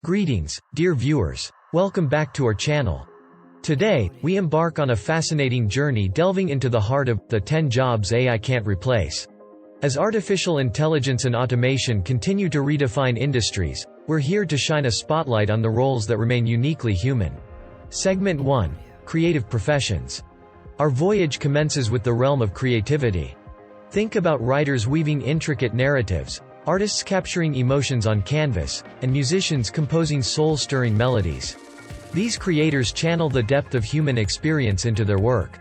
Greetings, dear viewers. Welcome back to our channel. Today, we embark on a fascinating journey delving into the heart of the 10 jobs AI can't replace. As artificial intelligence and automation continue to redefine industries, we're here to shine a spotlight on the roles that remain uniquely human. Segment 1: Creative Professions. Our voyage commences with the realm of creativity. Think about writers weaving intricate narratives, artists capturing emotions on canvas, and musicians composing soul-stirring melodies. These creators channel the depth of human experience into their work.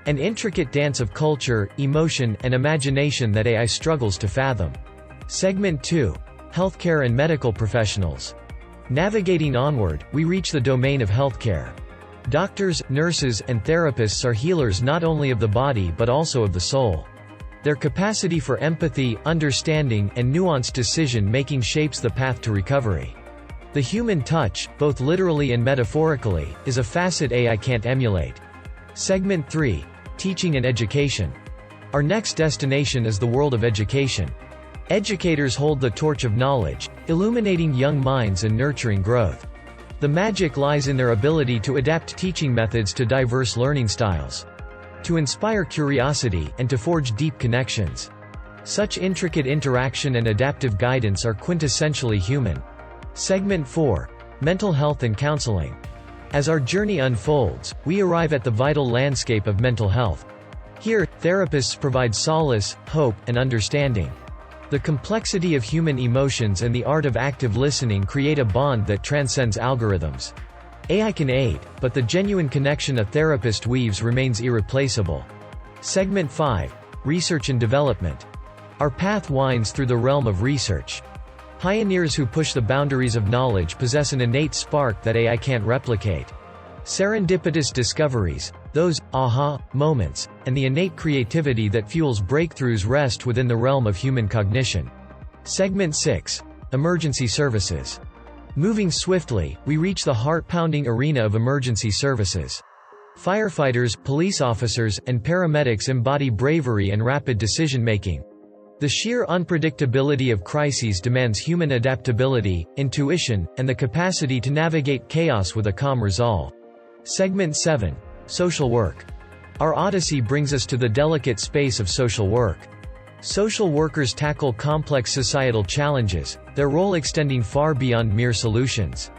An intricate dance of culture, emotion, and imagination that AI struggles to fathom. Segment 2: Healthcare and Medical Professionals. Navigating onward, we reach the domain of healthcare. Doctors, nurses, and therapists are healers not only of the body but also of the soul. Their capacity for empathy, understanding, and nuanced decision-making shapes the path to recovery. The human touch, both literally and metaphorically, is a facet AI can't emulate. Segment 3: Teaching and Education. Our next destination is the world of education. Educators hold the torch of knowledge, illuminating young minds and nurturing growth. The magic lies in their ability to adapt teaching methods to diverse learning styles, to inspire curiosity, and to forge deep connections. Such intricate interaction and adaptive guidance are quintessentially human. Segment 4: Mental Health and Counseling. As our journey unfolds, we arrive at the vital landscape of mental health. Here, therapists provide solace, hope, and understanding. The complexity of human emotions and the art of active listening create a bond that transcends algorithms. AI can aid, but the genuine connection a therapist weaves remains irreplaceable. Segment 5: Research and Development. Our path winds through the realm of research. Pioneers who push the boundaries of knowledge possess an innate spark that AI can't replicate. Serendipitous discoveries, those aha moments, and the innate creativity that fuels breakthroughs rest within the realm of human cognition. Segment 6: Emergency Services. Moving swiftly, we reach the heart-pounding arena of emergency services. Firefighters, police officers, and paramedics embody bravery and rapid decision-making. The sheer unpredictability of crises demands human adaptability, intuition, and the capacity to navigate chaos with a calm resolve. Segment 7: Social Work. Our odyssey brings us to the delicate space of social work. Social workers tackle complex societal challenges, their role extending far beyond mere solutions.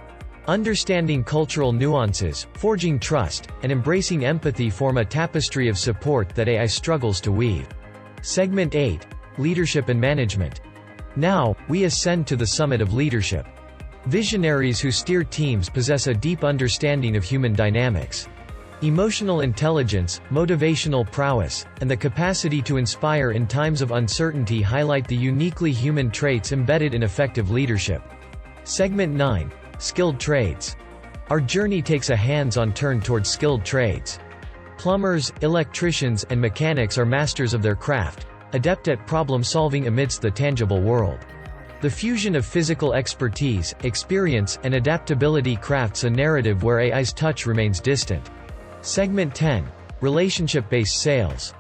Understanding cultural nuances, forging trust, and embracing empathy form a tapestry of support that AI struggles to weave. Segment 8: Leadership and Management. Now, we ascend to the summit of leadership. Visionaries who steer teams possess a deep understanding of human dynamics. Emotional intelligence, motivational prowess, and the capacity to inspire in times of uncertainty highlight the uniquely human traits embedded in effective leadership. Segment 9: Skilled Trades. Our journey takes a hands-on turn towards skilled trades. Plumbers, electricians, and mechanics are masters of their craft, adept at problem-solving amidst the tangible world. The fusion of physical expertise, experience, and adaptability crafts a narrative where AI's touch remains distant. Segment 10: Relationship-Based Sales.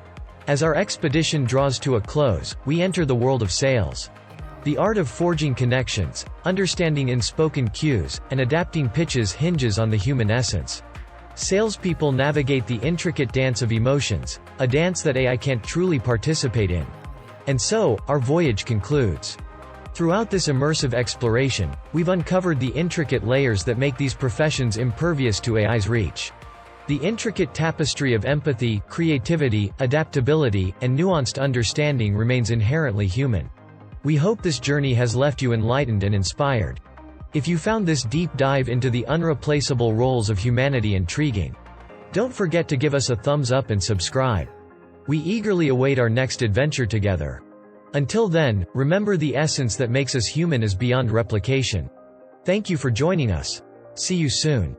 As our expedition draws to a close, we enter the world of sales. The art of forging connections, understanding unspoken cues, and adapting pitches hinges on the human essence. Salespeople navigate the intricate dance of emotions, a dance that AI can't truly participate in. And so, our voyage concludes. Throughout this immersive exploration, we've uncovered the intricate layers that make these professions impervious to AI's reach. The intricate tapestry of empathy, creativity, adaptability, and nuanced understanding remains inherently human. We hope this journey has left you enlightened and inspired. If you found this deep dive into the unreplaceable roles of humanity intriguing, don't forget to give us a thumbs up and subscribe. We eagerly await our next adventure together. Until then, remember the essence that makes us human is beyond replication. Thank you for joining us. See you soon.